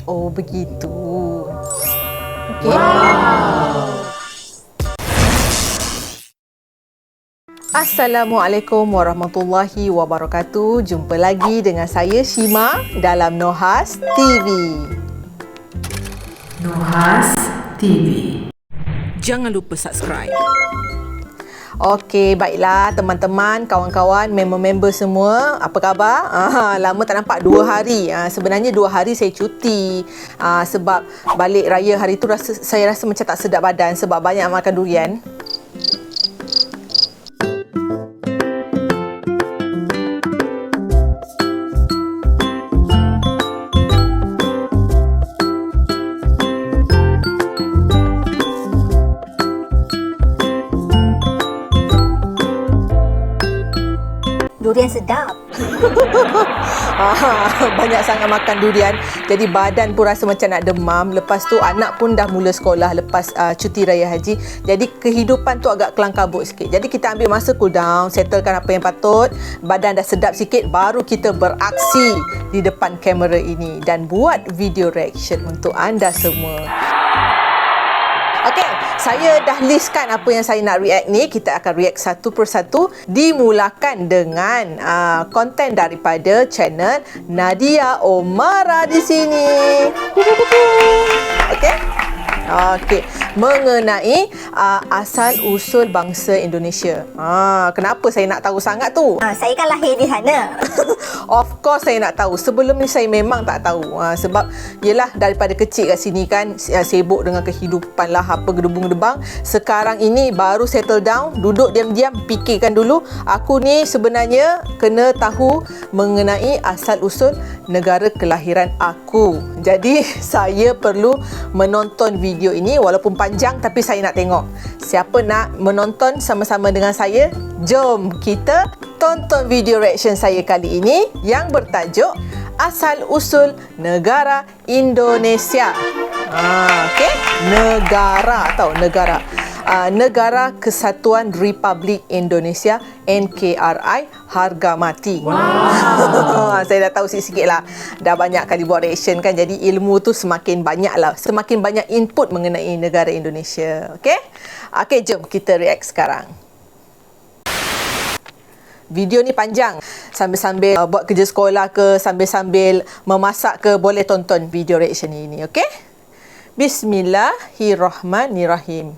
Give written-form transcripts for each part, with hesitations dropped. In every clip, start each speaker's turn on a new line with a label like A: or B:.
A: Oh, begitu. Okey. Wow. Assalamualaikum warahmatullahi wabarakatuh. Jumpa lagi dengan saya Shima dalam Nohas TV.
B: Nohas TV.
C: Jangan lupa subscribe.
A: Okey, baiklah teman-teman, kawan-kawan, member-member semua, apa khabar? Lama tak nampak, 2 hari. Sebenarnya 2 hari saya cuti. Sebab balik raya hari tu saya rasa macam tak sedap badan sebab banyak makan durian.
D: Durian sedap.
A: Banyak sangat makan durian, jadi badan pun rasa macam nak demam. Lepas tu anak pun dah mula sekolah lepas cuti raya haji. Jadi kehidupan tu agak kelang kabut sikit. Jadi kita ambil masa cool down, settlekan apa yang patut. Badan dah sedap sikit, baru kita beraksi di depan kamera ini dan buat video reaction untuk anda semua. Okey, saya dah listkan apa yang saya nak react ni. Kita akan react satu persatu. Dimulakan dengan konten daripada channel Nadia Omara di sini. Okey. Okey, mengenai asal-usul bangsa Indonesia. Kenapa saya nak tahu sangat tu?
D: Saya kan lahir di sana.
A: Of course saya nak tahu. Sebelum ni saya memang tak tahu. Sebab yelah daripada kecil kat sini kan sibuk dengan kehidupan lah, apa gedebung-gedebang. Sekarang ini baru settle down, duduk diam-diam, fikirkan dulu. Aku ni sebenarnya kena tahu mengenai asal-usul negara kelahiran aku. Jadi saya perlu menonton video ini walaupun panjang, tapi saya nak tengok. Siapa nak menonton sama-sama dengan saya? Jom kita tonton video reaction saya kali ini yang bertajuk Asal-usul Negara Indonesia. Okey, negara atau negara. Negara Kesatuan Republik Indonesia, NKRI, harga mati. Wow. Saya dah tahu sikit-sikit lah. Dah banyak kali buat reaction kan. Jadi ilmu tu semakin banyak lah. Semakin banyak input mengenai negara Indonesia. Okey? Okey, jom kita react sekarang. Video ni panjang. Sambil-sambil buat kerja sekolah ke, sambil-sambil memasak ke, boleh tonton video reaction ini. Okey? Bismillahirrahmanirrahim.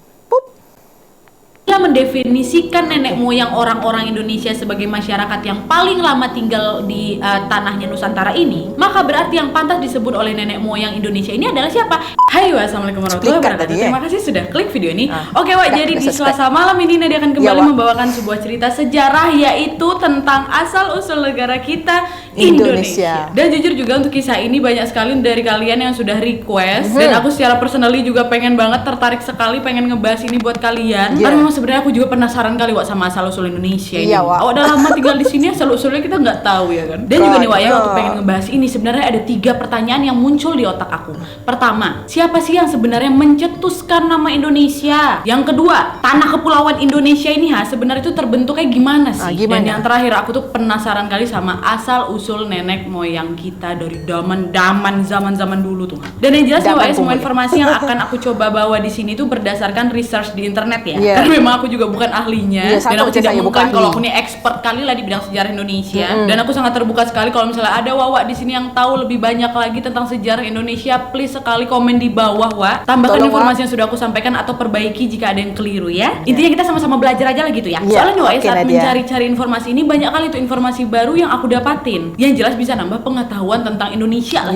E: Telah mendefinisikan nenek moyang orang-orang Indonesia sebagai masyarakat yang paling lama tinggal di tanahnya Nusantara ini, maka berarti yang pantas disebut oleh nenek moyang Indonesia ini adalah siapa? Hai, assalamualaikum warahmatullahi wabarakatuh. Terima kasih sudah klik video ini. Oke, Wak, jadi di Selasa malam ini Nadia akan kembali membawakan sebuah cerita sejarah, yaitu tentang asal-usul negara kita, Indonesia. Dan jujur juga untuk kisah ini banyak sekali dari kalian yang sudah request, dan aku secara personally juga pengen banget, tertarik sekali pengen ngebahas ini buat kalian. Karena memang sebenarnya aku juga penasaran kali Wak sama asal-usul Indonesia ini. Awak udah lama tinggal di sini, asal-usulnya kita nggak tahu ya kan. Dan juga nih Wak ya, waktu pengen ngebahas ini sebenarnya ada 3 pertanyaan yang muncul di otak aku. Pertama, siapa sih yang sebenarnya mencetuskan nama Indonesia? Yang kedua, tanah kepulauan Indonesia ini sebenarnya itu terbentuknya gimana sih? Dan yang terakhir, aku tuh penasaran kali sama asal-usul nenek moyang kita dari zaman dulu tuh. Dan yang jelas nih Wak, semua informasi yang akan aku coba bawa di sini tuh berdasarkan research di internet ya. Karena memang aku juga bukan ahlinya, dan aku tidak mengklaim kalau aku nih expert kali lah di bidang sejarah Indonesia. Dan aku sangat terbuka sekali kalau misalnya ada Wawa di sini yang tahu lebih banyak lagi tentang sejarah Indonesia, please sekali komen di bawah, Wak. Tambahkan informasi yang sudah aku sampaikan atau perbaiki jika ada yang keliru ya. Intinya kita sama-sama belajar aja lah gitu ya. Soalnya nih Wak, saat mencari-cari informasi ini banyak kali tuh informasi baru yang aku dapatin, yang jelas bisa nambah pengetahuan tentang Indonesia lah.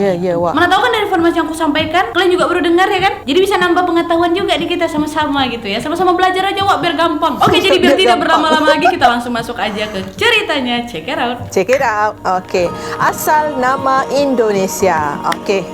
E: Mana tahu kan dari informasi yang aku sampaikan kalian juga baru dengar ya kan? Jadi bisa nambah pengetahuan juga di kita sama-sama gitu ya. Sama-sama belajar aja Wak, biar gampang. Oke, jadi biar tidak berlama-lama lagi, kita langsung masuk aja ke ceritanya. Check it out.
A: Check it out. Oke. Asal nama Indonesia. Oke.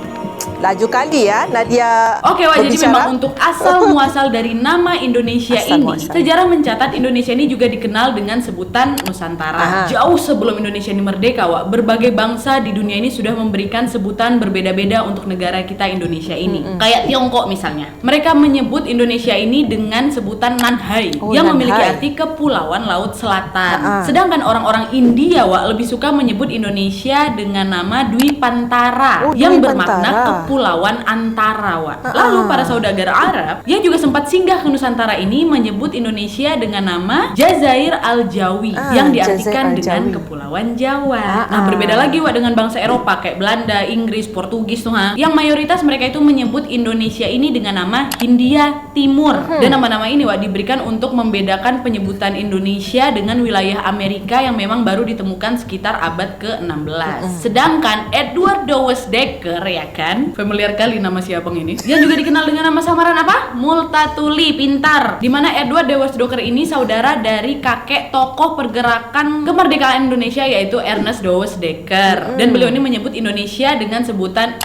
A: Laju kali ya Nadia.
E: Oke, Wak, jadi memang untuk asal muasal dari nama Indonesia sejarah mencatat Indonesia ini juga dikenal dengan sebutan Nusantara. Jauh sebelum Indonesia ini merdeka, Wak, berbagai bangsa di dunia ini sudah memberikan sebutan berbeda-beda untuk negara kita Indonesia ini. Kayak Tiongkok misalnya, mereka menyebut Indonesia ini dengan sebutan Nanhai, yang memiliki arti kepulauan laut selatan. Sedangkan orang-orang India, Wak, lebih suka menyebut Indonesia dengan nama Dwi Pantara, yang bermakna Kepulauan Antara, Wak. Lalu para saudagar Arab yang juga sempat singgah ke Nusantara ini menyebut Indonesia dengan nama Jazair Al-Jawi yang diartikan
A: Jazair
E: dengan
A: Al-Jawi.
E: Kepulauan Jawa. Nah, berbeda lagi, Wak, dengan bangsa Eropa kayak Belanda, Inggris, Portugis tuh, yang mayoritas mereka itu menyebut Indonesia ini dengan nama Hindia Timur. Dan nama-nama ini, Wak, diberikan untuk membedakan penyebutan Indonesia dengan wilayah Amerika yang memang baru ditemukan sekitar abad ke-16. Sedangkan Edward Dawes Dekker, ya kan, familiar kali nama si abang ini, yang juga dikenal dengan nama samaran apa? Multatuli, pintar. Dimana Edward Dawes Dekker ini saudara dari kakek tokoh pergerakan kemerdekaan Indonesia, yaitu Ernest Dawes Dekker. Dan beliau ini menyebut Indonesia dengan sebutan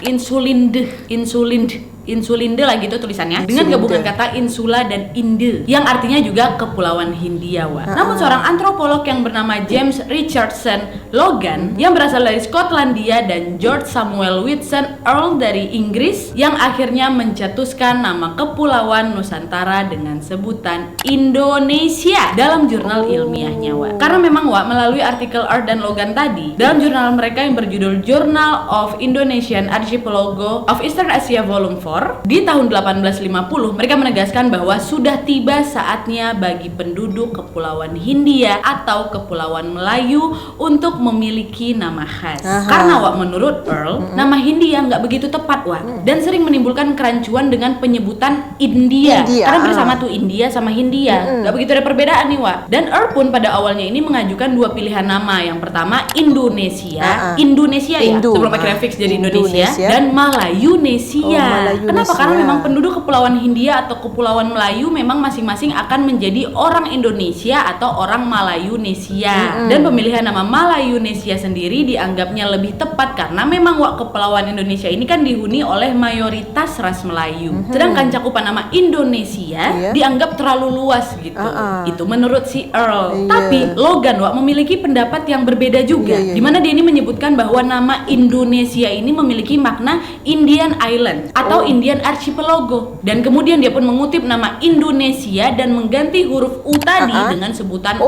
E: Insulinde lah gitu tulisannya, dengan gabungan kata insula dan inde yang artinya juga Kepulauan Hindia, Wak. Namun seorang antropolog yang bernama James Richardson Logan yang berasal dari Skotlandia dan George Samuel Whitson Earl dari Inggris yang akhirnya mencetuskan nama Kepulauan Nusantara dengan sebutan Indonesia dalam jurnal ilmiahnya, Wak. Karena memang, Wak, melalui artikel Earl dan Logan tadi dalam jurnal mereka yang berjudul Journal of Indonesian Archipelago of Eastern Asia Volume 4 di tahun 1850, mereka menegaskan bahwa sudah tiba saatnya bagi penduduk Kepulauan Hindia atau Kepulauan Melayu untuk memiliki nama khas. Karena, Wak, menurut Earl, nama Hindia nggak begitu tepat, Wak, dan sering menimbulkan kerancuan dengan penyebutan India. Karena bersama tuh India sama Hindia, nggak begitu ada perbedaan nih, Wak. Dan Earl pun pada awalnya ini mengajukan dua pilihan nama. Yang pertama Indonesia, sebelum akhirnya fix jadi Indonesia, dan Malayunesia. Kenapa? Karena memang penduduk Kepulauan Hindia atau Kepulauan Melayu memang masing-masing akan menjadi orang Indonesia atau orang Malayunesia. Dan pemilihan nama Malayunesia sendiri dianggapnya lebih tepat karena memang, Wak, Kepulauan Indonesia ini kan dihuni oleh mayoritas ras Melayu. Sedangkan cakupan nama Indonesia dianggap terlalu luas gitu. Itu menurut si Earl. Tapi Logan, Wak, memiliki pendapat yang berbeda juga. Di mana dia ini menyebutkan bahwa nama Indonesia ini memiliki makna Indian Island atau Indian Archipelago, dan kemudian dia pun mengutip nama Indonesia dan mengganti huruf U tadi dengan sebutan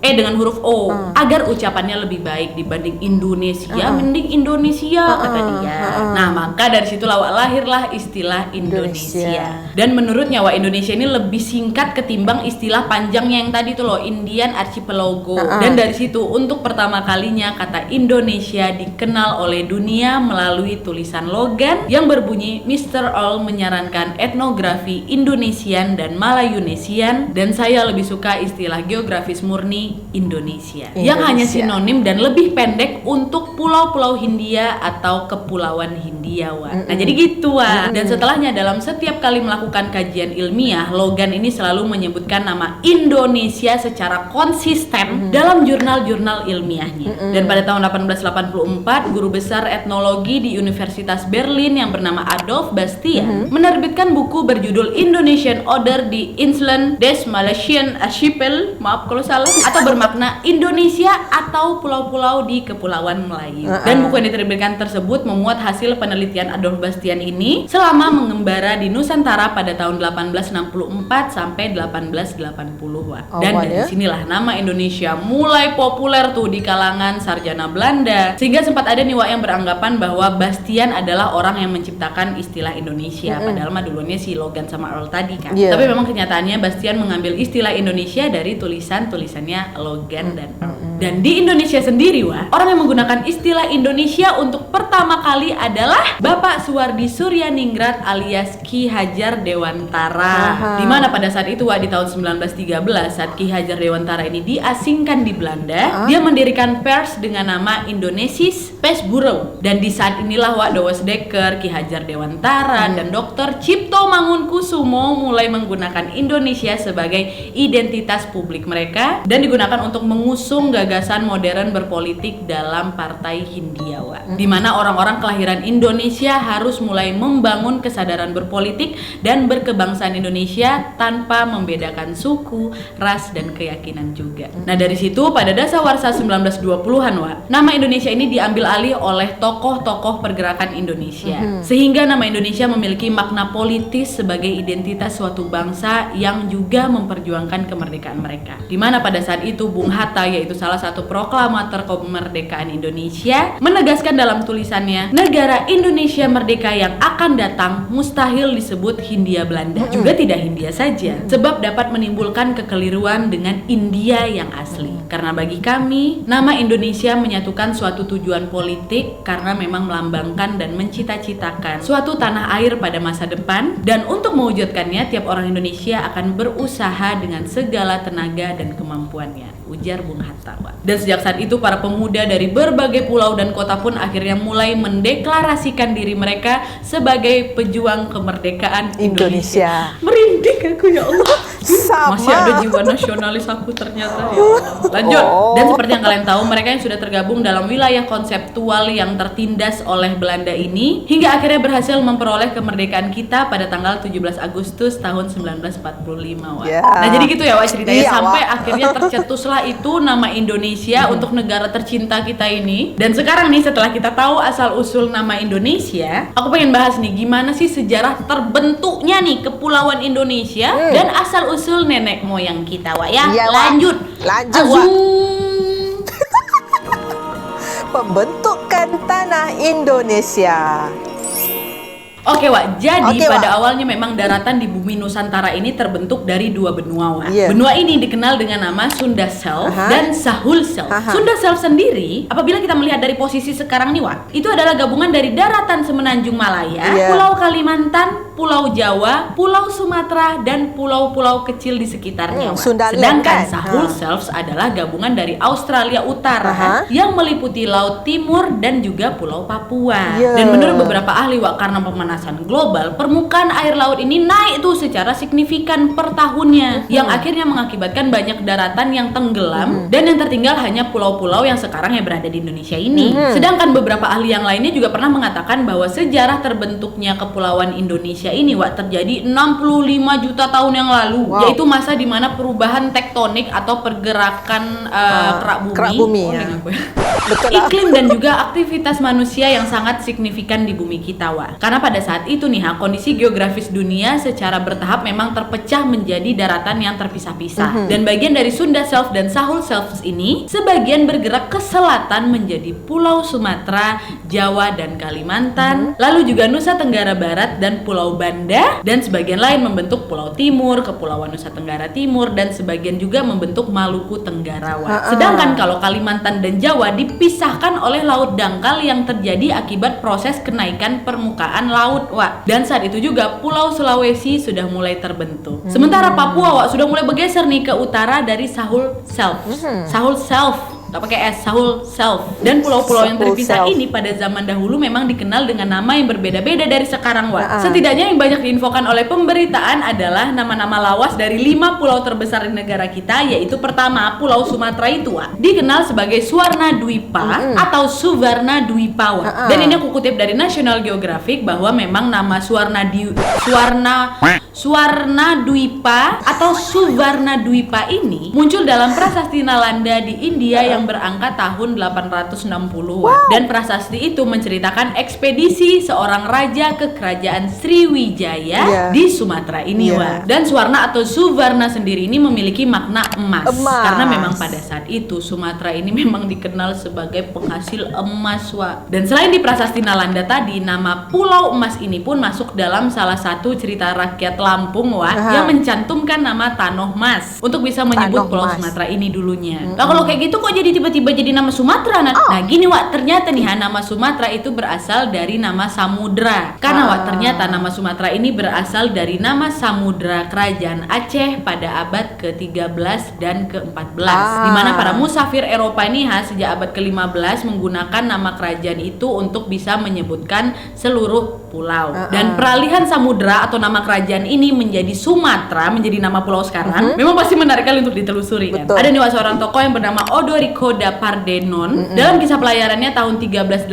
E: dengan huruf O agar ucapannya lebih baik dibanding Indonesia. Mending Indonesia, kata dia. Nah, maka dari situlah, Wak, lahirlah istilah Indonesia. Dan menurutnya, Wak, Indonesia ini lebih singkat ketimbang istilah panjangnya yang tadi tuh loh, Indian Archipelago. Dan dari situ untuk pertama kalinya kata Indonesia dikenal oleh dunia melalui tulisan Logan yang berbunyi Mr. Earl menyarankan etnografi Indonesian dan Malayunesian, dan saya lebih suka istilah geografis murni Indonesia yang hanya sinonim dan lebih pendek untuk pulau-pulau Hindia atau Kepulauan Hindia, Wak. Nah, jadi gitu, Wak. Dan setelahnya dalam setiap kali melakukan kajian ilmiah, Logan ini selalu menyebutkan nama Indonesia secara konsisten dalam jurnal-jurnal ilmiahnya. Dan pada tahun 1884, guru besar etnologi di Universitas Berlin yang bernama Adolf Bastian menerbitkan buku berjudul Indonesian Order di Inseln des Malaysian Archipel, maaf kalau salah, atau bermakna Indonesia atau pulau-pulau di Kepulauan Melayu. Dan buku yang diterbitkan tersebut memuat hasil penelitian Adolf Bastian ini selama mengembara di Nusantara pada tahun 1864 sampai 1880, Wak. Dan dari sinilah nama Indonesia mulai populer tuh di kalangan sarjana Belanda, sehingga sempat ada nih, Wak, yang beranggapan bahwa Bastian adalah orang yang menciptakan istilah Indonesia. Padahal mah dulunya si Logan sama Earl tadi kan. Tapi memang kenyataannya Bastian mengambil istilah Indonesia dari tulisannya Logan dan Earl. Dan di Indonesia sendiri, Wak, orang yang menggunakan istilah Indonesia untuk pertama kali adalah Bapak Suwardi Suryaningrat alias Ki Hajar Dewantara. Di mana pada saat itu, Wak, di tahun 1913 saat Ki Hajar Dewantara ini diasingkan di Belanda, dia mendirikan pers dengan nama Indonesisch Persbureau. Dan di saat inilah, Wak, Dawes Dekker, Ki Hajar Dewantara dan Dr. Cipto Mangunkusumo mulai menggunakan Indonesia sebagai identitas publik mereka dan digunakan untuk mengusung gagasan modern berpolitik dalam Partai Hindia, Wak. Di mana orang-orang kelahiran Indonesia harus mulai membangun kesadaran berpolitik dan berkebangsaan Indonesia tanpa membedakan suku, ras, dan keyakinan juga. Nah, dari situ pada dasawarsa 1920-an, Wak, nama Indonesia ini diambil alih oleh tokoh-tokoh pergerakan Indonesia. Sehingga nama Indonesia memiliki makna politis sebagai identitas suatu bangsa yang juga memperjuangkan kemerdekaan mereka. Di mana pada saat itu Bung Hatta, yaitu salah satu proklamator kemerdekaan Indonesia, menegaskan dalam tulisannya, negara Indonesia merdeka yang akan datang mustahil disebut Hindia Belanda. Juga tidak Hindia saja, sebab dapat menimbulkan kekeliruan dengan India yang asli. Karena bagi kami, nama Indonesia menyatukan suatu tujuan politik karena memang melambangkan dan mencita-citakan suatu tanah air pada masa depan, dan untuk mewujudkannya tiap orang Indonesia akan berusaha dengan segala tenaga dan kemampuannya, ujar Bung Hatta. Dan sejak saat itu para pemuda dari berbagai pulau dan kota pun akhirnya mulai mendeklarasikan diri mereka sebagai pejuang kemerdekaan Indonesia. Merinding aku, ya Allah.
A: Sama.
E: Masih ada jiwa nasionalis aku ternyata, ya Allah. Lanjut. Dan seperti yang kalian tahu, mereka yang sudah tergabung dalam wilayah konseptual yang tertindas oleh Belanda ini hingga akhirnya berhasil memperoleh kemerdekaan kita pada tanggal 17 Agustus tahun 1945, Wak.
A: Ya.
E: Nah, jadi gitu ya, Wak, ceritanya.
A: Iya,
E: sampai
A: Wak.
E: akhirnya tercetuslah itu nama Indonesia untuk negara tercinta kita ini. Dan sekarang nih, setelah kita tahu asal usul nama Indonesia, aku pengen bahas nih gimana sih sejarah terbentuknya nih Kepulauan Indonesia dan asal usul nenek moyang kita, Wak, ya.
A: Iya, Wak.
E: Lanjut,
A: Wak. Pembentukan tanah Indonesia.
E: Oke, Wak, jadi
A: Oke,
E: pada
A: Wak.
E: awalnya memang daratan di bumi Nusantara ini terbentuk dari dua benua, Wak.
A: Iya.
E: Benua ini dikenal dengan nama Sunda Self
A: Aha.
E: dan Sahul Self.
A: Aha.
E: Sunda Self sendiri, apabila kita melihat dari posisi sekarang nih, Wak, itu adalah gabungan dari daratan Semenanjung Malaya,
A: Iya.
E: Pulau Kalimantan, Pulau Jawa, Pulau Sumatera, dan pulau-pulau kecil di sekitarnya, Wak.
A: Sundaland,
E: Sedangkan
A: kan?
E: Sahul
A: Ha.
E: Self adalah gabungan dari Australia Utara
A: Aha.
E: yang meliputi Laut Timur dan juga Pulau Papua.
A: Iya.
E: Dan menurut beberapa ahli, Wak, karena pemanasan global, permukaan air laut ini naik tuh secara signifikan per tahunnya, yang akhirnya mengakibatkan banyak daratan yang tenggelam dan yang tertinggal hanya pulau-pulau yang sekarang ya berada di Indonesia ini. Sedangkan beberapa ahli yang lainnya juga pernah mengatakan bahwa sejarah terbentuknya Kepulauan Indonesia ini, Wak, terjadi 65 juta tahun yang lalu,
A: Wow.
E: yaitu masa di mana perubahan tektonik atau pergerakan kerak bumi,
A: ya.
E: dengan aku ya.
A: Betul lah.
E: Iklim dan juga aktivitas manusia yang sangat signifikan di bumi kita, Wak. Karena pada saat itu nih, kondisi geografis dunia secara bertahap memang terpecah menjadi daratan yang terpisah-pisah. Dan bagian dari Sunda Self dan Sahul Self ini sebagian bergerak ke selatan menjadi Pulau Sumatera, Jawa dan Kalimantan, lalu juga Nusa Tenggara Barat dan Pulau Banda, dan sebagian lain membentuk Pulau Timur, Kepulauan Nusa Tenggara Timur, dan sebagian juga membentuk Maluku Tenggara, Wak. Sedangkan kalau Kalimantan dan Jawa dipisahkan oleh laut dangkal yang terjadi akibat proses kenaikan permukaan laut, Wak. Dan saat itu juga Pulau Sulawesi sudah mulai terbentuk. Sementara Papua, Wak, sudah mulai bergeser nih ke utara dari Sahul Self. Sahul Self, nggak pakai S, Sahul Self. Dan pulau-pulau yang
A: Sahul
E: terpisah
A: Self.
E: ini pada zaman dahulu memang dikenal dengan nama yang berbeda-beda dari sekarang, Wak. Setidaknya yang banyak diinfokan oleh pemberitaan adalah nama-nama lawas dari 5 pulau terbesar di negara kita, yaitu pertama Pulau Sumatera itu, Wak, dikenal sebagai Suwarna Dwipa atau Suvarna Dwipa, Wak. Dan ini aku kutip dari National Geographic bahwa memang nama Suwarna Dwipa atau Suvarna Dwipa ini muncul dalam prasasti Nalanda di India yang berangka tahun 860. Dan prasasti itu menceritakan ekspedisi seorang raja ke kerajaan Sriwijaya di Sumatera ini, Wak. Dan Suwarna atau Suvarna sendiri ini memiliki makna emas. Karena memang pada saat itu Sumatera ini memang dikenal sebagai penghasil emas, Wak. Dan selain di prasasti Nalanda tadi, nama Pulau Emas ini pun masuk dalam salah satu cerita rakyat Lampung, Wak, yang mencantumkan nama Tanoh Mas untuk bisa menyebut
A: Tanoh
E: Pulau
A: Mas.
E: Sumatera ini dulunya. Nah, kalau kayak gitu kok jadi tiba-tiba jadi nama Sumatera? Nah, gini, Wak, ternyata nih nama Sumatera itu berasal dari nama samudra. Karena, Wak, ternyata nama Sumatera ini berasal dari nama samudra kerajaan Aceh pada abad ke-13 dan ke-14. Di mana para musafir Eropa ini sejak abad ke-15 menggunakan nama kerajaan itu untuk bisa menyebutkan seluruh pulau. Dan peralihan samudra atau nama kerajaan ini menjadi Sumatera, menjadi nama pulau sekarang, memang pasti menarik kali untuk ditelusuri, kan?
A: Betul.
E: Ada nih, Wak, seorang tokoh yang bernama Odorico da Pardenon. Dalam kisah pelayarannya tahun 1318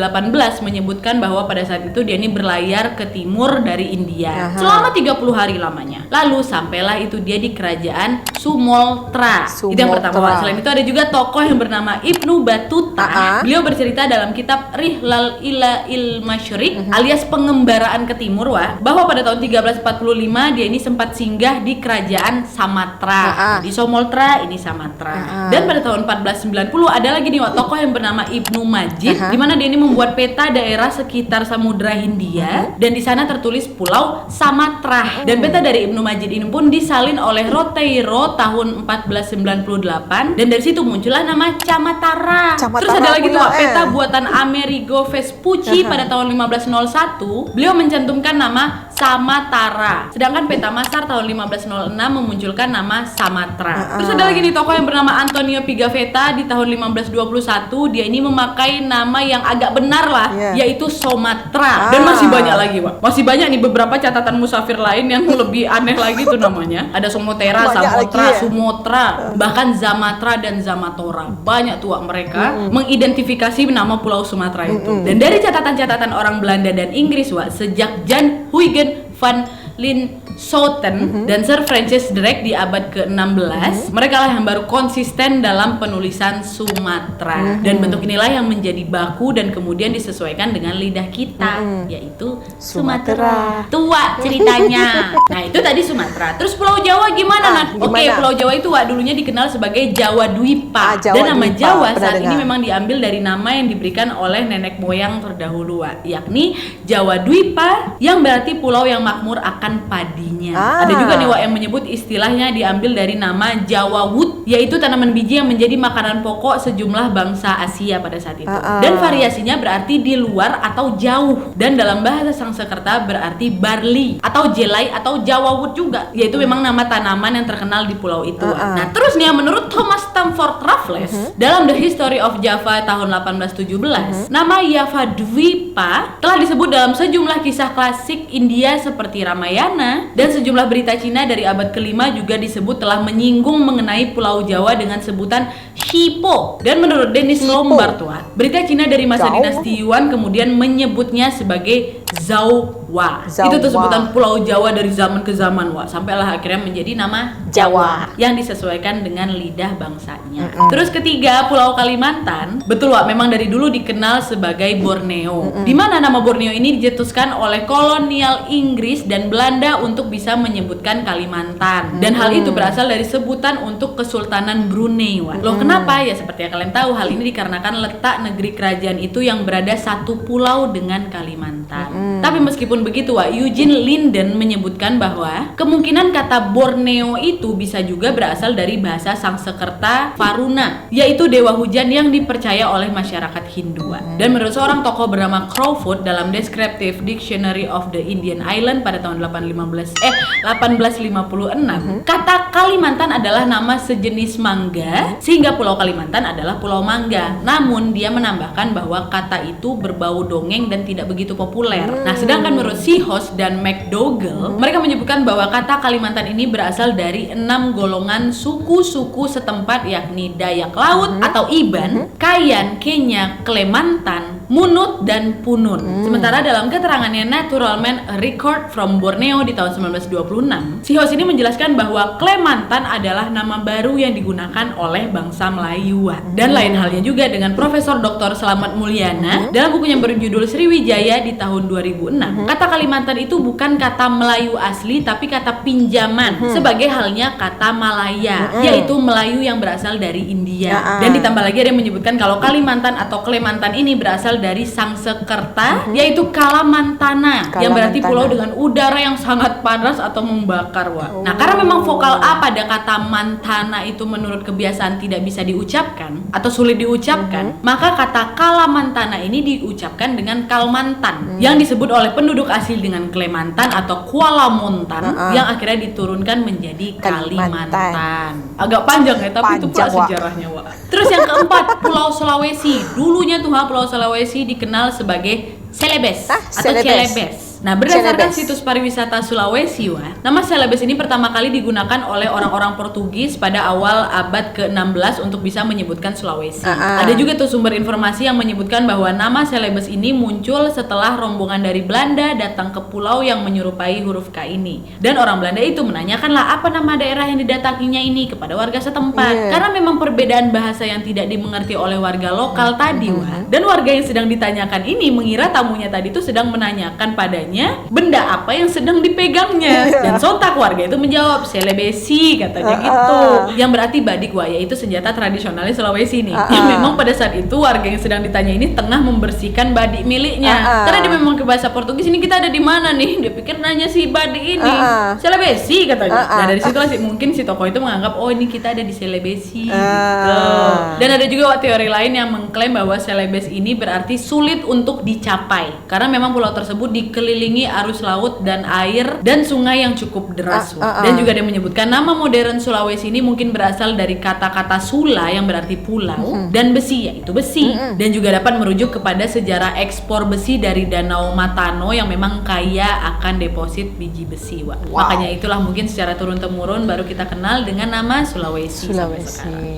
E: menyebutkan bahwa pada saat itu dia ini berlayar ke timur dari India selama 30 hari lamanya. Lalu sampailah itu dia di kerajaan Sumoltra. Itu yang pertama, Wak. Selain itu ada juga tokoh yang bernama Ibnu Battuta. Beliau bercerita dalam kitab Rihlal ila il Masyriq alias pengembaraan ke timur, Wak, bahwa pada tahun 1345 mana dia ini sempat singgah di kerajaan Samatra. Di Somoltra, ini Samatra. Dan pada tahun 1490 ada lagi nih tokoh yang bernama Ibnu Majid, di mana dia ini membuat peta daerah sekitar Samudra Hindia, dan di sana tertulis Pulau Samatra. Dan peta dari Ibnu Majid ini pun disalin oleh Roteiro tahun 1498, dan dari situ muncullah nama Camatara. Terus ada lagi tuh peta buatan Amerigo Vespucci pada tahun 1501, beliau mencantumkan nama Samatara. Sedangkan peta Masar tahun 1506 memunculkan nama Samatra. Terus ada lagi nih tokoh yang bernama Antonio Pigafetta di tahun 1521, dia ini memakai nama yang agak benar lah, yaitu Somatra. Dan masih banyak lagi, Pak. Masih banyak nih beberapa catatan musafir lain yang lebih aneh lagi tuh namanya. Ada Somotera, Samotra, Sumotra, bahkan Zamatra dan Zamatora. Banyak tuh mereka mengidentifikasi nama Pulau Sumatera itu. Dan dari catatan-catatan orang Belanda dan Inggris, Wak, sejak Jan Huygens van Linschoten dan Sir Francis Drake di abad ke-16, mereka lah yang baru konsisten dalam penulisan Sumatera. Dan bentuk inilah yang menjadi baku dan kemudian disesuaikan dengan lidah kita, yaitu Sumatera. Tua ceritanya. Nah, itu tadi Sumatera. Terus Pulau Jawa gimana, Nat? Oke, Pulau Jawa itu, Wak, dulunya dikenal sebagai Jawa Dwipa. Dan nama Jawa saat ini memang diambil dari nama yang diberikan oleh nenek moyang terdahulu, Wak, yakni Jawa Dwipa, yang berarti pulau yang makmur akan padinya. Ada juga nih, Wak, yang menyebut istilahnya diambil dari nama Jawa Wood, yaitu tanaman biji yang menjadi makanan pokok sejumlah bangsa Asia pada saat itu. Dan variasinya berarti di luar atau jauh. Dan dalam bahasa Sangsekerta berarti barley atau jelai atau Jawa Wood juga, yaitu memang nama tanaman yang terkenal di pulau itu. Nah, terus nih, menurut Thomas Stamford Raffles dalam The History of Java tahun 1817, nama Java Dwipa telah disebut dalam sejumlah kisah klasik India seperti Ramayana, dan sejumlah berita Cina dari abad ke-5 juga disebut telah menyinggung mengenai Pulau Jawa dengan sebutan Shipo. Dan menurut Dennis Lombard, berita Cina dari masa dinasti Yuan kemudian menyebutnya sebagai Zauwa. Itu tuh sebutan Pulau Jawa dari zaman ke zaman, Wak, sampailah akhirnya menjadi nama Jawa yang disesuaikan dengan lidah bangsanya. Terus ketiga, Pulau Kalimantan. Betul, Wak, memang dari dulu dikenal sebagai Borneo, di mana nama Borneo ini dicetuskan oleh kolonial Inggris dan Belanda untuk bisa menyebutkan Kalimantan. Dan hal itu berasal dari sebutan untuk Kesultanan Brunei, Wak. Loh, kenapa? Ya seperti yang kalian tahu, hal ini dikarenakan letak negeri kerajaan itu yang berada satu pulau dengan Kalimantan. Tapi meskipun begitu, Wak, Eugene Linden menyebutkan bahwa kemungkinan kata Borneo itu bisa juga berasal dari bahasa Sangsekerta Varuna, yaitu dewa hujan yang dipercaya oleh masyarakat Hindu. Dan menurut seorang tokoh bernama Crawford dalam Descriptive Dictionary of the Indian Island pada tahun 1856, kata Kalimantan adalah nama sejenis mangga, sehingga Pulau Kalimantan adalah Pulau Mangga. Namun dia menambahkan bahwa kata itu berbau dongeng dan tidak begitu populer. Nah, sedangkan menurut Seahos dan McDougall, mereka menyebutkan bahwa kata Kalimantan ini berasal dari 6 golongan suku-suku setempat, yakni Dayak Laut atau Iban, Kayan, Kenya, Klemantan, Munut, dan Punun. Sementara dalam keterangannya Natural Man A Record from Borneo di tahun 1926, Seahos ini menjelaskan bahwa Klemantan adalah nama baru yang digunakan oleh bangsa Melayu. Dan lain halnya juga dengan Profesor Dr. Slamet Mulyana dalam bukunya berjudul Sriwijaya di tahun 2006. Kata Kalimantan itu bukan kata Melayu asli, tapi kata pinjaman, sebagai halnya kata Malaya, yaitu Melayu yang berasal dari India. Dan ditambah lagi ada yang menyebutkan kalau Kalimantan atau Klemantan ini berasal dari Sangsekerta, yaitu Kalamantana, yang berarti pulau dengan udara yang sangat panas atau membakar, Wak. Nah, karena memang vokal A pada kata Mantana itu menurut kebiasaan tidak bisa diucapkan atau sulit diucapkan, maka kata Kalamantana ini diucapkan dengan Kalmantan, yang disebut oleh penduduk asli dengan Klemantan atau Kuala Montan, yang akhirnya diturunkan menjadi Kalimantan. Agak panjang ya, tapi itu pula sejarahnya, Wak. Terus yang keempat, Pulau Sulawesi. Dulunya tuh Pulau Sulawesi dikenal sebagai Celebes atau Celebes. Nah, berdasarkan situs pariwisata Sulawesi, nama Celebes ini pertama kali digunakan oleh orang-orang Portugis pada awal abad ke-16 untuk bisa menyebutkan Sulawesi. Ada juga tuh sumber informasi yang menyebutkan bahwa nama Celebes ini muncul setelah rombongan dari Belanda datang ke pulau yang menyerupai huruf K ini. Dan orang Belanda itu menanyakanlah apa nama daerah yang didatanginya ini kepada warga setempat. Karena memang perbedaan bahasa yang tidak dimengerti oleh warga lokal tadi, dan warga yang sedang ditanyakan ini mengira tamunya tadi itu sedang menanyakan padanya kepadanya benda apa yang sedang dipegangnya. Dan sontak warga itu menjawab selebesi katanya gitu. Yang berarti badik Wak, yaitu senjata tradisionalnya Sulawesi nih. Yang memang pada saat itu warga yang sedang ditanya ini tengah membersihkan badik miliknya. Karena dia memang ke bahasa Portugis, ini kita ada di mana nih? Dia pikir nanya si badik ini. Selebesi katanya. Nah dari situlah mungkin si tokoh itu menganggap oh ini kita ada di Selebesi gitu. Dan ada juga teori lain yang mengklaim bahwa Celebes ini berarti sulit untuk dicapai karena memang pulau tersebut dikelilingi arus laut dan air dan sungai yang cukup deras. Dan juga dia menyebutkan nama modern Sulawesi ini mungkin berasal dari kata-kata sula yang berarti pulau dan besi yaitu besi dan juga dapat merujuk kepada sejarah ekspor besi dari Danau Matano yang memang kaya akan deposit biji besi. Makanya itulah mungkin secara turun-temurun baru kita kenal dengan nama Sulawesi.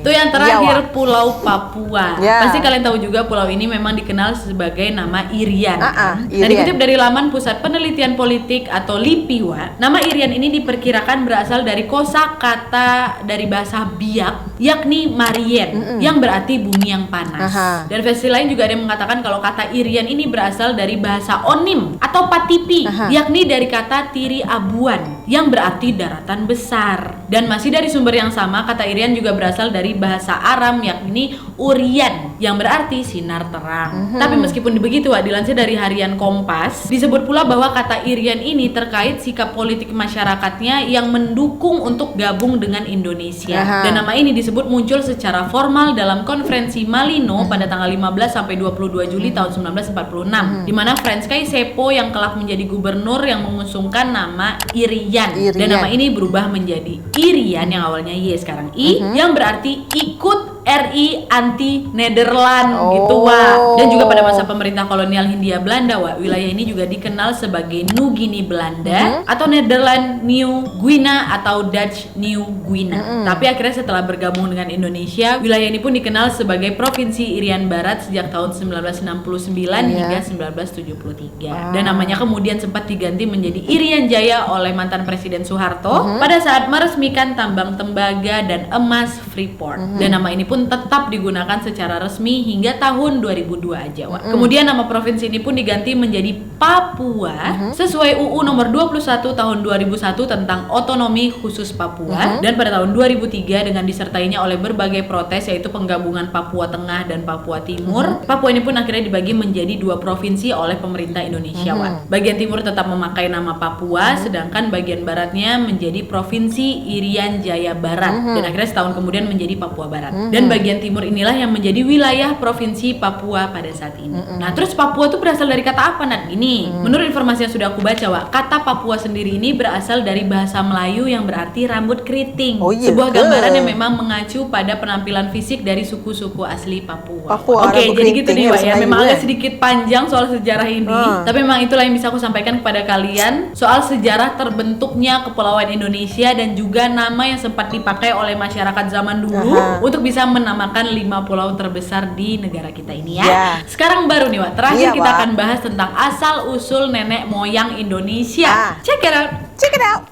E: Itu yang terakhir Pulau Papua. Pasti kalian tahu juga pulau ini memang dikenal sebagai nama Irian. Nah, dikutip dari laman Pusat Penelitian Politik atau LIPI, nama Irian ini diperkirakan berasal dari kosakata dari bahasa Biak, yakni Marien, yang berarti bumi yang panas. Dan versi lain juga ada yang mengatakan kalau kata Irian ini berasal dari bahasa Onim atau Patipi, yakni dari kata Tiri Abuan, yang berarti daratan besar. Dan masih dari sumber yang sama, kata Irian juga berasal dari bahasa Aram, yakni Urian, yang berarti sinar terang. Tapi meskipun begitu, dilansir dari harian Kompas, disebut pula bahwa kata Irian ini terkait sikap politik masyarakatnya yang mendukung untuk gabung dengan Indonesia. Dan nama ini disebut muncul secara formal dalam konferensi Malino pada tanggal 15 sampai 22 Juli tahun 1946, di mana Franskay Sepo yang kelak menjadi gubernur yang mengusungkan nama Irian. Dan nama ini berubah menjadi Irian yang awalnya Y sekarang I, yang berarti ikut RI anti Nederland gitu Dan juga pada masa pemerintah kolonial Hindia Belanda wilayah ini juga dikenal sebagai New Guinea Belanda atau Nederland New Guinea atau Dutch New Guinea. Tapi akhirnya setelah bergabung dengan Indonesia, wilayah ini pun dikenal sebagai Provinsi Irian Barat sejak tahun 1969 hingga 1973. Dan namanya kemudian sempat diganti menjadi Irian Jaya oleh mantan Presiden Soeharto pada saat meresmikan tambang tembaga dan emas Freeport. Dan nama ini pun tetap digunakan secara resmi hingga tahun 2002 aja. Kemudian nama provinsi ini pun diganti menjadi Papua sesuai UU nomor 21 tahun 2001 tentang otonomi khusus Papua. Dan pada tahun 2003 dengan disertainya oleh berbagai protes yaitu penggabungan Papua Tengah dan Papua Timur, Papua ini pun akhirnya dibagi menjadi 2 provinsi oleh pemerintah Indonesia. Bagian timur tetap memakai nama Papua, sedangkan bagian baratnya menjadi Provinsi Irian Jaya Barat. Dan akhirnya setahun kemudian menjadi Papua Barat. Dan bagian timur inilah yang menjadi wilayah Provinsi Papua pada saat ini. Nah, terus Papua itu berasal dari kata apa, Nat? Gini, menurut informasi yang sudah aku baca, kata Papua sendiri ini berasal dari bahasa Melayu yang berarti rambut keriting. Sebuah gambaran yang memang mengacu pada penampilan fisik dari suku-suku asli Papua. Oke, jadi gitu nih, ya. Memang agak sedikit panjang soal sejarah ini, tapi memang itulah yang bisa aku sampaikan kepada kalian soal sejarah terbentuknya Kepulauan Indonesia dan juga nama yang sempat dipakai oleh masyarakat zaman dulu untuk bisa menamakan 5 pulau terbesar di negara kita ini ya. Sekarang baru nih terakhir kita akan bahas tentang asal usul nenek moyang Indonesia. Check it out.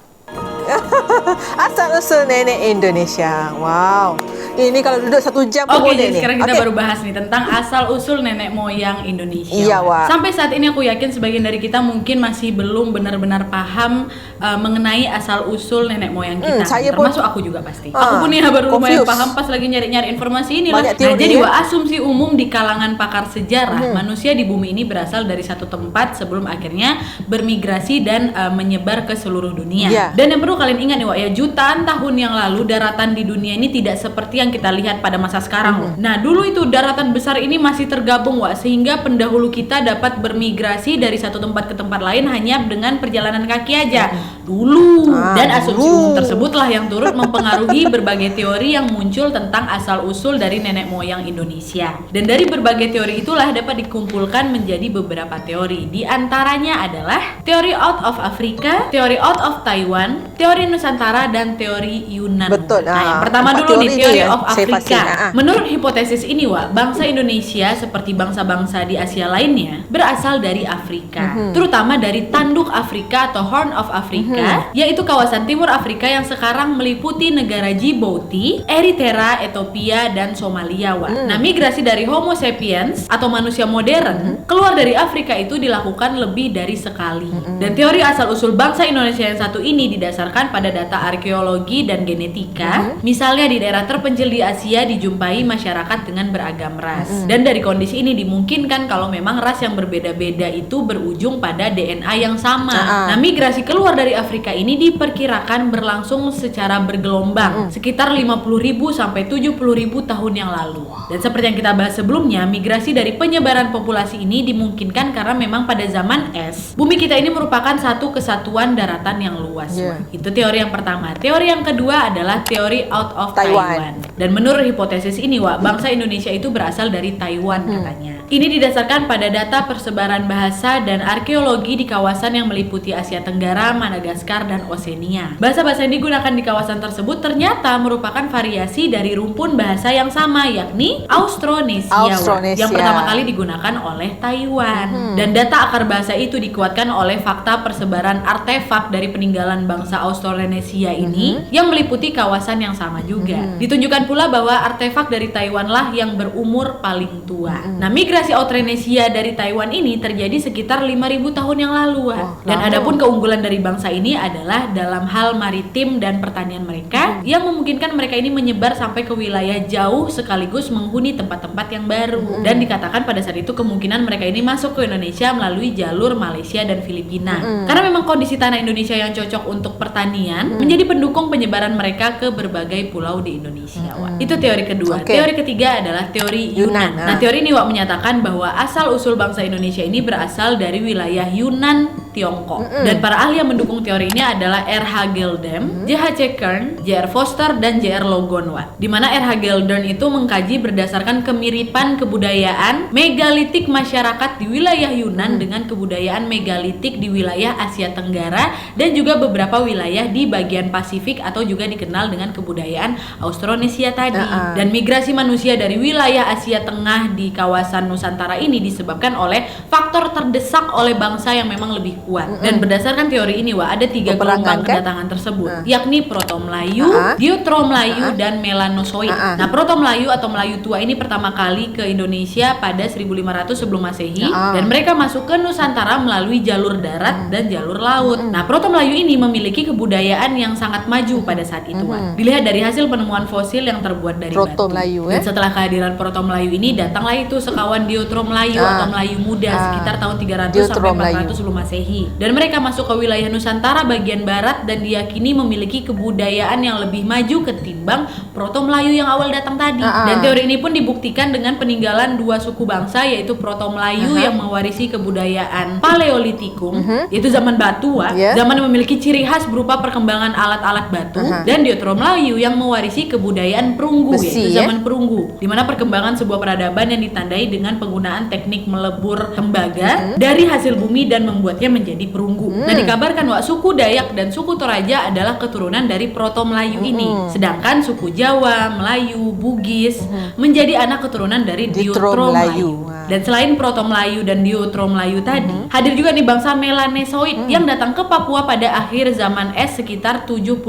A: Asal usul nenek Indonesia. Wow. Ini kalau duduk 1 jam pun boleh nih.
E: Sekarang kita baru bahas nih tentang asal usul nenek moyang Indonesia. Sampai saat ini aku yakin sebagian dari kita mungkin masih belum benar-benar paham mengenai asal usul nenek moyang kita. Termasuk aku juga pasti. Aku pun nih baru lumayan paham pas lagi nyari-nyari informasi ini lah. Nah, jadi asumsi umum di kalangan pakar sejarah, manusia di bumi ini berasal dari satu tempat sebelum akhirnya bermigrasi dan menyebar ke seluruh dunia. Dan yang perlu kalian ingat nih ya, jutaan tahun yang lalu daratan di dunia ini tidak seperti yang kita lihat pada masa sekarang. Nah, dulu itu daratan besar ini masih tergabung sehingga pendahulu kita dapat bermigrasi dari satu tempat ke tempat lain hanya dengan perjalanan kaki aja dulu. Dan asumsi umum tersebutlah yang turut mempengaruhi berbagai teori yang muncul tentang asal usul dari nenek moyang Indonesia. Dan dari berbagai teori itulah dapat dikumpulkan menjadi beberapa teori. Di antaranya adalah teori out of Africa, teori out of Taiwan, teori Nusantara dan teori Yunan.
A: Betul.
E: Nah, yang pertama
A: empat
E: dulu nih,
A: teori
E: teori
A: ni
E: of
A: saya
E: Africa.
A: fasih.
E: Menurut hipotesis ini, Wak, bangsa Indonesia seperti bangsa-bangsa di Asia lainnya berasal dari Afrika, terutama dari tanduk Afrika atau Horn of Africa, yaitu kawasan timur Afrika yang sekarang meliputi negara Djibouti, Eritrea, Ethiopia, dan Somalia, Wak. Nah, migrasi dari Homo sapiens atau manusia modern keluar dari Afrika itu dilakukan lebih dari sekali. Dan teori asal-usul bangsa Indonesia yang satu ini didasarkan pada data arkeologi dan genetika. Misalnya di daerah terpencil di Asia dijumpai masyarakat dengan beragam ras. Dan dari kondisi ini dimungkinkan kalau memang ras yang berbeda-beda itu berujung pada DNA yang sama. Nah, migrasi keluar dari Afrika ini diperkirakan berlangsung secara bergelombang sekitar 50.000 sampai 70.000 tahun yang lalu. Dan seperti yang kita bahas sebelumnya, migrasi dari penyebaran populasi ini dimungkinkan karena memang pada zaman es, bumi kita ini merupakan satu kesatuan daratan yang luas. Itu teori yang pertama. Teori yang kedua adalah teori out of Taiwan. Dan menurut hipotesis ini, Wak, bangsa Indonesia itu berasal dari Taiwan katanya. Ini didasarkan pada data persebaran bahasa dan arkeologi di kawasan yang meliputi Asia Tenggara, Madagaskar, dan Oseania. Bahasa-bahasa yang digunakan di kawasan tersebut ternyata merupakan variasi dari rumpun bahasa yang sama, yakni Austronesia, yang pertama kali digunakan oleh Taiwan. Dan data akar bahasa itu dikuatkan oleh fakta persebaran artefak dari peninggalan bangsa Austronesia ini yang meliputi kawasan yang sama juga. Ditunjukkan pula bahwa artefak dari Taiwan lah yang berumur paling tua. Nah, migrasi Austronesia dari Taiwan ini terjadi sekitar 5.000 tahun yang lalu. Dan adapun keunggulan dari bangsa ini adalah dalam hal maritim dan pertanian mereka yang memungkinkan mereka ini menyebar sampai ke wilayah jauh sekaligus menghuni tempat-tempat yang baru. Dan dikatakan pada saat itu kemungkinan mereka ini masuk ke Indonesia melalui jalur Malaysia dan Filipina. Karena memang kondisi tanah Indonesia yang cocok untuk pertanian menjadi pendukung penyebaran mereka ke berbagai pulau di Indonesia. Itu teori kedua. Teori ketiga adalah teori Yunan. Nah, teori ini, Wak, menyatakan bahwa asal-usul bangsa Indonesia ini berasal dari wilayah Yunan, Tiongkok. Dan para ahli yang mendukung teori ini adalah R.H. Geldem, J.H.C. Kern, J.R. Foster, dan J.R. Logon, di mana R.H. Geldem itu mengkaji berdasarkan kemiripan kebudayaan megalitik masyarakat di wilayah Yunan dengan kebudayaan megalitik di wilayah Asia Tenggara dan juga beberapa wilayah di bagian Pasifik atau juga dikenal dengan kebudayaan Austronesia tadi. Dan migrasi manusia dari wilayah Asia Tengah di kawasan Nusantara ini disebabkan oleh faktor terdesak oleh bangsa yang memang lebih kuat. Dan berdasarkan teori ini, Wak, ada 3 gelombang kedatangan tersebut, yakni Proto-Melayu, Deutero-Melayu, dan Melanozoik. Nah, Proto-Melayu atau Melayu tua ini pertama kali ke Indonesia pada 1500 sebelum Masehi dan mereka masuk ke Nusantara melalui jalur darat dan jalur laut. Nah, Proto-Melayu ini memiliki kebudayaan yang sangat maju pada saat itu, Wak. Dilihat dari hasil penemuan fosil yang terbuat dari batu. Dan setelah kehadiran Proto-Melayu ini, datanglah itu sekawan Deutero-Melayu atau Melayu muda sekitar tahun 300 sampai 400 sebelum Masehi. Dan mereka masuk ke wilayah Nusantara bagian barat dan diyakini memiliki kebudayaan yang lebih maju ketimbang Proto-Melayu yang awal datang tadi. Dan teori ini pun dibuktikan dengan peninggalan 2 suku bangsa, yaitu Proto-Melayu yang mewarisi kebudayaan Paleolitikum, yaitu zaman batu, zaman yang memiliki ciri khas berupa perkembangan alat-alat batu, dan Deutero-Melayu yang mewarisi kebudayaan perunggu, yaitu zaman perunggu, di mana perkembangan sebuah peradaban yang ditandai dengan penggunaan teknik melebur tembaga dari hasil bumi dan membuatnya menjadi perunggu. Nah, dikabarkan, Wak, suku Dayak dan suku Toraja adalah keturunan dari Proto-Melayu ini. Sedangkan suku Jawa, Melayu, Bugis menjadi anak keturunan dari Deutero-Melayu. Dan selain Proto-Melayu dan Deutero-Melayu tadi, hadir juga nih bangsa Melanozoik yang datang ke Papua pada akhir zaman es sekitar 70.000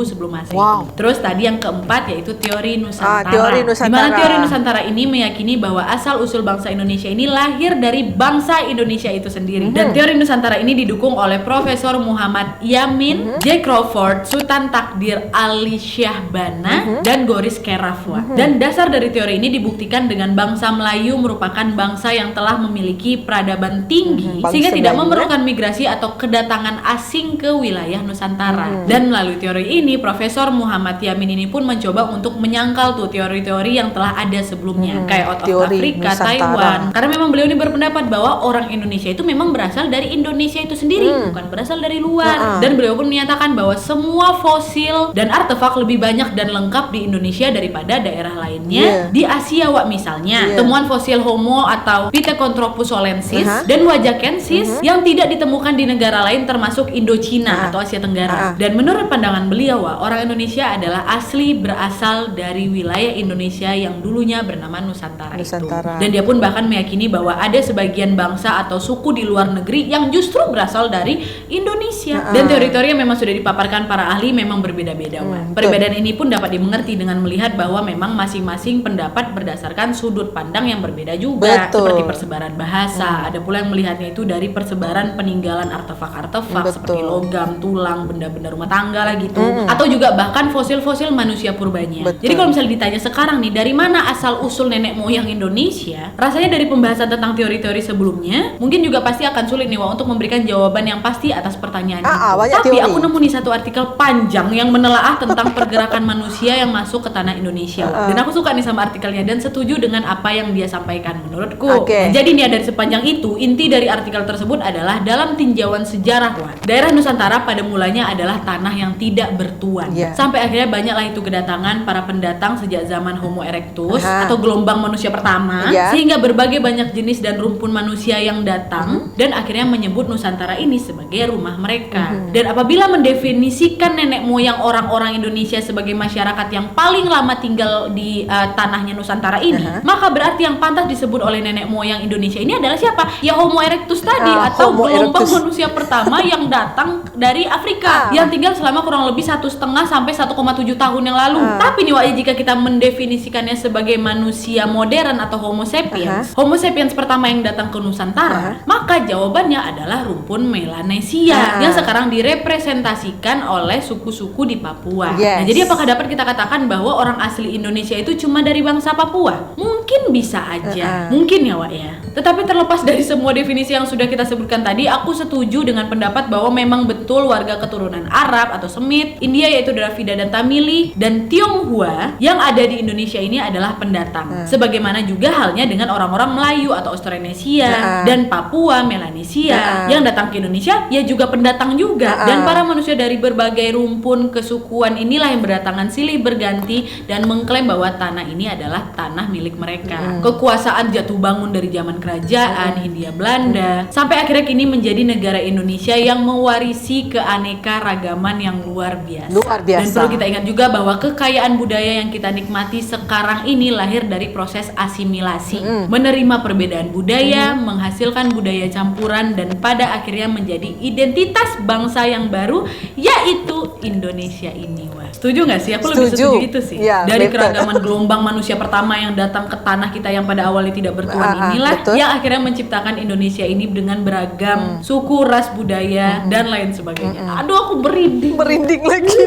E: sebelum Masehi. Terus tadi yang keempat yaitu teori Nusantara. Di mana teori Nusantara ini meyakini bahwa asal-usul bangsa Indonesia ini lahir dari bangsa Indonesia itu sendiri. Dan teori Nusantara ini didukung oleh Profesor Muhammad Yamin, J. Crawford, Sultan Takdir Ali Syahbana, dan Goris Kerafwa. Dan dasar dari teori ini dibuktikan dengan bangsa Melayu merupakan bangsa yang telah memiliki peradaban tinggi sehingga tidak memerlukan migrasi atau kedatangan asing ke wilayah Nusantara. Dan melalui teori ini, Profesor Muhammad Yamin ini pun mencoba untuk menyangkal tuh teori-teori yang telah ada sebelumnya, kayak out of Afrika, Taiwan. Karena memang beliau ini berpendapat bahwa orang Indonesia itu memang berasal dari Indonesia itu sendiri, bukan berasal dari luar. Dan beliau pun menyatakan bahwa semua fosil dan artefak lebih banyak dan lengkap di Indonesia daripada daerah lainnya di Asia, Wak. Misalnya temuan fosil Homo atau Pithecanthropus solensis dan Wajakensis yang tidak ditemukan di negara lain termasuk Indochina atau Asia Tenggara. Dan menurut pandangan beliau, orang Indonesia adalah asli berasal dari wilayah Indonesia yang dulunya bernama Nusantara. Itu. Dan dia pun bahkan meyakini bahwa ada sebagian bangsa atau suku di luar negeri yang justru berasal dari Indonesia. Dan teori-teori yang memang sudah dipaparkan para ahli memang berbeda-beda. Perbedaan ini pun dapat dimengerti dengan melihat bahwa memang masing-masing pendapat berdasarkan sudut pandang yang berbeda juga. Seperti persebaran bahasa, ada pula yang melihatnya itu dari persebaran peninggalan artefak-artefak seperti logam, tulang, benda-benda rumah tangga lah gitu. Atau juga bahkan fosil-fosil manusia purbanya. Jadi kalau misalnya ditanya sekarang nih, dari mana asal usul nenek moyang Indonesia? Rasanya dari pembahasan tentang teori-teori sebelumnya, mungkin juga pasti akan sulit nih Wak untuk memberikan jawaban yang pasti atas pertanyaan itu. Tapi aku nemu nih satu artikel panjang yang menelaah tentang pergerakan manusia yang masuk ke tanah Indonesia. Dan aku suka nih sama artikelnya dan setuju dengan apa yang dia sampaikan menurutku. Nah, jadi nih dari sepanjang itu, inti dari artikel tersebut adalah dalam tinjauan sejarah daerah Nusantara pada mulanya adalah tanah yang tidak bertuan. Sampai akhirnya banyaklah itu kedatangan para pendatang sejak zaman Homo erectus atau gelombang manusia pertama, sehingga berbagai banyak jenis dan rumpun manusia yang datang dan akhirnya menyebut Nusantara ini sebagai rumah mereka. Dan apabila mendefinisikan nenek moyang orang-orang Indonesia sebagai masyarakat yang paling lama tinggal di tanahnya Nusantara ini, maka berarti yang pantas disebut oleh nenek moyang Indonesia ini adalah siapa? Ya Homo erectus tadi atau gelombang manusia pertama yang datang dari Afrika yang tinggal selama kurang lebih 1,5 sampai 1,7 tahun yang lalu. Tapi nih Wak, jika kita mendefinisikannya sebagai manusia modern atau Homo sapiens, Homo sapiens pertama yang datang ke Nusantara, maka jawabannya adalah rumpun Melanesia yang sekarang direpresentasikan oleh suku-suku di Papua. Nah, jadi apakah dapat kita katakan bahwa orang asli Indonesia itu cuma dari bangsa Papua? Mungkin bisa aja, mungkin ya Wak ya. Tetapi terlepas dari semua definisi yang sudah kita sebutkan tadi, aku setuju dengan pendapat bahwa memang betul warga keturunan Arab atau Semit, India yaitu Dravida dan Tamili, dan Tionghoa yang ada di Indonesia ini adalah pendatang. Sebagaimana juga halnya dengan orang-orang Melayu atau Austronesia dan Papua, Melanesia yang datang ke Indonesia, ya juga pendatang juga. Dan para manusia dari berbagai rumpun kesukuan inilah yang berdatangan silih berganti dan mengklaim bahwa tanah ini adalah tanah milik mereka. Kekuasaan jatuh bangun dari zaman kerajaan Hindia Belanda sampai akhirnya kini menjadi negara Indonesia yang mewarisi keanekaragaman yang luar biasa. Dan perlu kita ingat juga bahwa kekayaan budaya yang kita nikmati sekarang ini lahir dari proses asimilasi, menerima perbedaan budaya, menghasilkan budaya campuran dan pada akhirnya menjadi identitas bangsa yang baru, yaitu Indonesia ini. Wah, setuju nggak sih? Aku lebih setuju itu sih. Dari keragaman gelombang manusia pertama yang datang ke tanah kita yang pada awalnya tidak bertuan inilah yang akhirnya menciptakan Indonesia ini dengan beragam suku, ras, budaya dan lain sebagainya. Aduh, aku merinding lagi.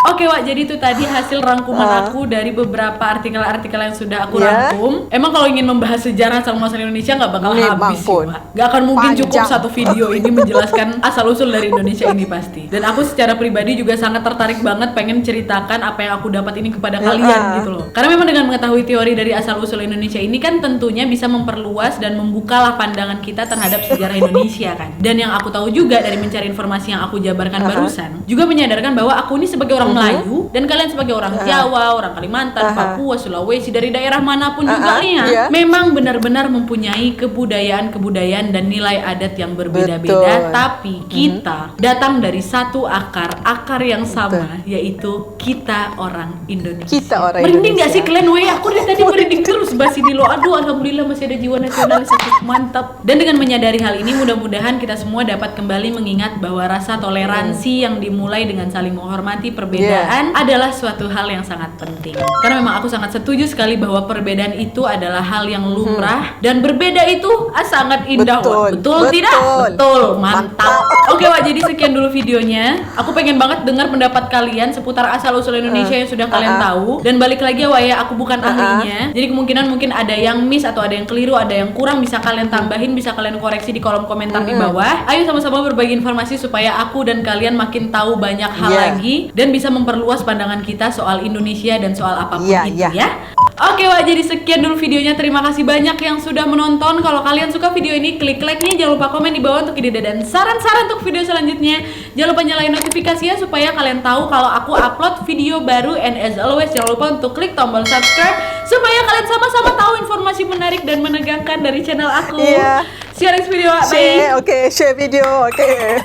E: Oke Wak, jadi itu tadi hasil rangkuman aku dari beberapa artikel-artikel yang sudah aku rangkum. Emang kalau ingin membahas sejarah asal-muasal Indonesia nggak bakal habis sih Wak. Nggak akan mungkin cukup satu video ini menjelaskan asal-usul dari Indonesia ini pasti. Dan aku secara pribadi juga sangat tertarik banget pengen ceritakan apa yang aku dapat ini kepada kalian gitu loh. Karena memang dengan mengetahui teori dari asal-usul Indonesia ini kan tentunya bisa memperluas dan membukalah pandangan kita terhadap sejarah Indonesia kan. Dan yang aku tahu juga dari mencari informasi yang aku jabarkan barusan, juga menyadarkan bahwa aku ini sebagai orang Melayu dan kalian sebagai orang Jawa, orang Kalimantan, Papua, Sulawesi, dari daerah manapun juga nih memang benar-benar mempunyai kebudayaan dan nilai adat yang berbeda-beda, tapi kita datang dari satu akar yang sama, yaitu kita orang Indonesia. Merinding gak sih kalian? Aku dari tadi merinding terus bahas ini loh. Aduh, alhamdulillah masih ada jiwa nasionalis, mantap. Dan dengan menyadari hal ini, mudah-mudahan kita semua dapat kembali mengingat bahwa rasa toleransi yang dimulai dengan saling menghormati perbedaan adalah suatu hal yang sangat penting. Karena memang aku sangat setuju sekali bahwa perbedaan itu adalah hal yang lumrah dan berbeda itu sangat indah. Betul tidak? Betul, mantap. Oke Wak, jadi sekian dulu videonya. Aku pengen banget dengar pendapat kalian seputar asal-usul Indonesia yang sudah kalian tahu. Dan balik lagi ya Wak ya, aku bukan ahlinya. Jadi kemungkinan mungkin ada yang miss atau ada yang keliru, ada yang kurang, bisa kalian tambahin, bisa kalian koreksi di kolom komentar di bawah. Ayo sama-sama berbagi informasi supaya aku dan kalian makin tahu banyak hal lagi dan bisa memperluas pandangan kita soal Indonesia dan soal apapun itu ya. Oke Wak, jadi sekian dulu videonya. Terima kasih banyak yang sudah menonton. Kalau kalian suka video ini, klik like-nya. Jangan lupa komen di bawah untuk ide dan saran-saran untuk video selanjutnya. Jangan lupa nyalain notifikasinya supaya kalian tahu kalau aku upload video baru. And as always, jangan lupa untuk klik tombol subscribe supaya kalian sama-sama tahu informasi menarik dan menegangkan dari channel aku.
A: Iya.
E: See you next video. Bye.
A: Share, okay, share video. Okay.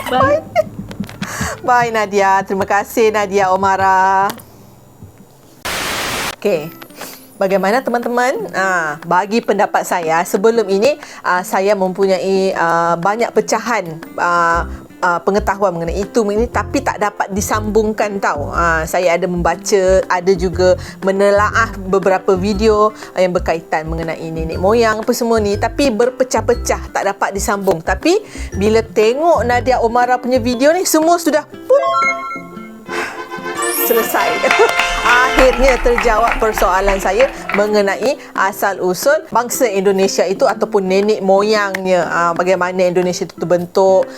E: Bye.
A: Bye Nadia. Terima kasih Nadia Omara. Okay. Bagaimana teman-teman? Bagi pendapat saya, sebelum ini saya mempunyai banyak pecahan pengetahuan mengenai itu ini, tapi tak dapat disambungkan tau. Saya ada membaca, ada juga menelaah beberapa video yang berkaitan mengenai nenek moyang apa semua ni, tapi berpecah-pecah, tak dapat disambung. Tapi bila tengok Nadia Omara punya video ni, semua sudah selesai. Akhirnya terjawab persoalan saya mengenai asal-usul bangsa Indonesia itu ataupun nenek moyangnya. Bagaimana Indonesia itu terbentuk,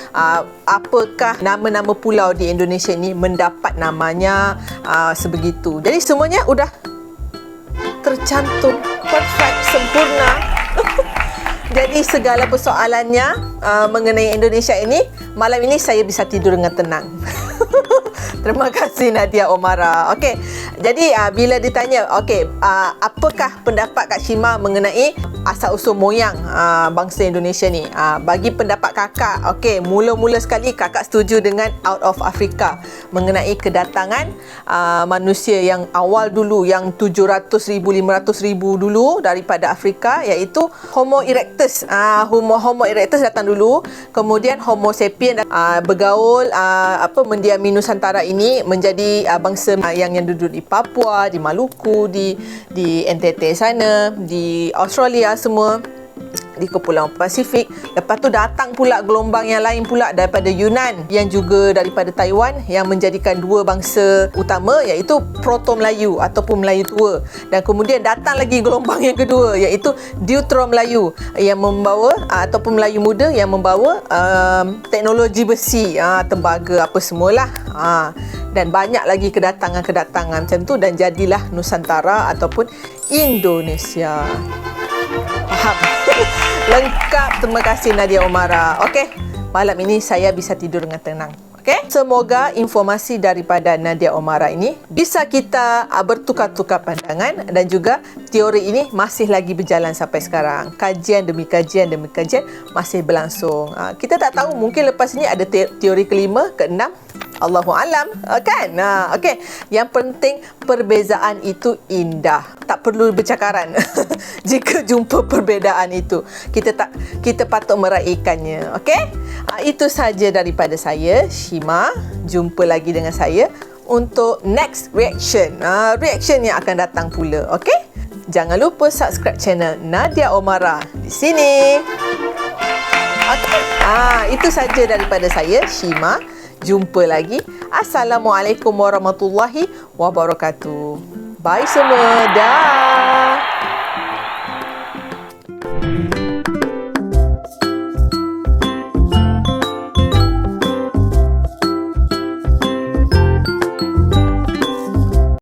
A: apakah nama-nama pulau di Indonesia ini mendapat namanya sebegitu. Jadi semuanya sudah tercantum perfect, sempurna. Jadi segala persoalannya mengenai Indonesia ini, malam ini saya bisa tidur dengan tenang. Terima kasih Nadia Omara. Okey, jadi bila ditanya, apakah pendapat Kak Shima mengenai asal-usul moyang bangsa Indonesia ni? Bagi pendapat kakak, mula-mula sekali kakak setuju dengan Out of Africa mengenai kedatangan manusia yang awal dulu, yang 700,000, 500,000 dulu daripada Afrika, iaitu Homo erectus. Homo erectus datang dulu, kemudian Homo sapien bergaul, mendiami Nusantara ini, menjadi bangsa yang duduk di Papua, di Maluku, di NTT sana, di Australia semua, di Kepulauan Pasifik. Lepas tu datang pula gelombang yang lain pula daripada Yunan, yang juga daripada Taiwan, yang menjadikan dua bangsa utama, iaitu Proto-Melayu ataupun Melayu Tua. Dan kemudian datang lagi gelombang yang kedua, iaitu Deutero-Melayu, yang membawa ataupun Melayu Muda yang membawa teknologi besi, tembaga apa semualah. Dan banyak lagi kedatangan-kedatangan macam tu, dan jadilah Nusantara ataupun Indonesia. Faham? Lengkap. Terima kasih Nadia Omara. Okey, malam ini saya bisa tidur dengan tenang. Okey, semoga informasi daripada Nadia Omara ini bisa kita bertukar-tukar pandangan, dan juga teori ini masih lagi berjalan sampai sekarang. Kajian demi kajian demi kajian masih berlangsung. Kita tak tahu, mungkin lepas ini ada teori kelima, keenam. Allahu alam, kan? Okey. Yang penting perbezaan itu indah. Tak perlu bercakaran. Jika jumpa perbezaan itu, kita patut meraihkannya. Okey? Itu saja daripada saya, Shima. Jumpa lagi dengan saya untuk next reaction. Reaction yang akan datang pula. Okey? Jangan lupa subscribe channel Nadia Omara di sini. Okey. Itu saja daripada saya, Shima. Jumpa lagi. Assalamualaikum warahmatullahi wabarakatuh. Bye semua. Dah.